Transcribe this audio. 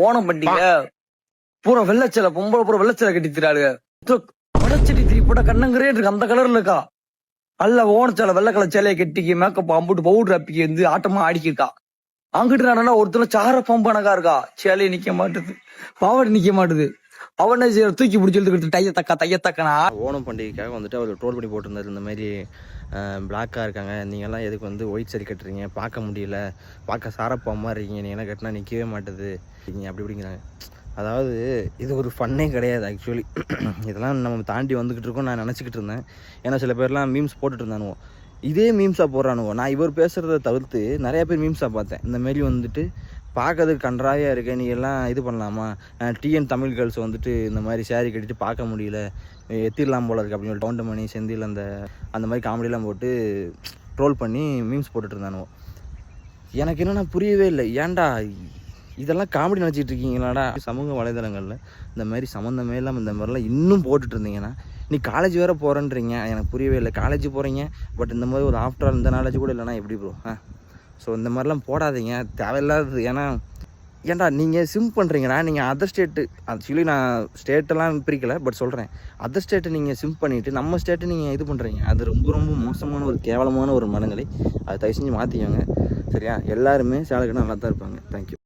ஓணம் பண்டிகை பூரா வெள்ளச்சலை பொம்பளை பூரா வெள்ளச்சலை கட்டி திராளுங்க. வடச்செடி திரி போட்டா கண்ணங்கரே இருக்கு அந்த கலர்ல இருக்கா. அல்ல ஓணச்சாலை வெள்ளை கலர் சேலையை கட்டிக்கு மேக்கப் அம்புட்டு பவுடர் அப்பிக்கு வந்து ஆட்டமா ஆடிக்கிருக்கா. அங்கிட்டு நானா ஒருத்தர் சார பம்பனக்கா இருக்கா. சேலையை நிக்க மாட்டுது, பாவாடை நிக்க மாட்டுது. அவனை தூக்கி பிடிச்சி தையத்தக்கனா. ஓணம் பண்டிகைக்காக வந்துட்டு அவர் ட்ரோல் பண்ணி போட்டிருந்தாரு. இந்த மாதிரி பிளாக்காக இருக்காங்க, நீங்கள்லாம் எதுக்கு வந்து ஒயிட் சரி கட்டுறீங்க, பார்க்க முடியல, பார்க்க சாரப்பாமா இருக்கீங்க, நீங்கள்லாம் கட்டினா நிற்கவே மாட்டுது நீங்கள் அப்படி இப்படிங்கிறாங்க. அதாவது இது ஒரு ஃபன்னே கிடையாது ஆக்சுவலி. இதெல்லாம் நம்ம தாண்டி வந்துக்கிட்டு இருக்கோம் நான் நினச்சிக்கிட்டு இருந்தேன். ஏன்னா சில பேர்லாம் மீம்ஸ் போட்டுட்டு இருந்தானுவோ, இதே மீம்ஸாக போடுறானுவோ. நான் இவர் பேசுகிறத தவிர்த்து நிறையா பேர் மீம்ஸாக பார்த்தேன். இந்த மாரி வந்துட்டு பார்க்கறதுக்கு கன்றாவியாக இருக்கேன், நீ எல்லாம் இது பண்ணலாமா, டிஎன் தமிழ் கேர்ள்ஸ் வந்துட்டு இந்த மாதிரி சேரீ கட்டிட்டு பார்க்க முடியல, எத்திரலாம் போல இருக்குது அப்படின்னு சொல்லி கவுண்டமணி செந்தில் அந்த மாதிரி காமெடியெலாம் போட்டு ட்ரோல் பண்ணி மீம்ஸ் போட்டுட்டு இருந்தானுவோ. எனக்கு என்னென்னா புரியவே இல்லை. ஏன்டா இதெல்லாம் காமெடி நினச்சிட்டு இருக்கீங்களாடா? சமூக வலைதளங்களில் இந்த மாதிரி சம்மந்தமே இல்லாமல் இந்த மாதிரிலாம் இன்னும் போட்டுட்டு இருந்தீங்கன்னா, நீ காலேஜ் வேறு போகிறேன்றீங்க. எனக்கு புரியவே இல்லை. காலேஜ் போகிறீங்க, பட் இந்த மாதிரி ஒரு ஆஃப்டர் ஆல் இந்த நாலேஜ் கூட இல்லைனா எப்படி ப்ரோ? ஸோ இந்த மாதிரிலாம் போடாதீங்க, தேவையில்லாதது. ஏன்டா நீங்கள் சிம் பண்ணுறீங்கடா, நீங்கள் அதர் ஸ்டேட்டு, ஆக்சுவலி நான் ஸ்டேட்டெல்லாம் பிரிக்கலை, பட் சொல்கிறேன், அதர் ஸ்டேட்டை நீங்கள் சிம் பண்ணிவிட்டு நம்ம ஸ்டேட்டை நீங்கள் இது பண்ணுறீங்க. அது ரொம்ப ரொம்ப மோசமான ஒரு கேவலமான ஒரு மனநிலை. அதை தயவு செஞ்சு மாற்றிக்கோங்க சரியா? எல்லாருமே சேலக்குன்னா நல்லா தான் இருப்பாங்க. தேங்க்யூ.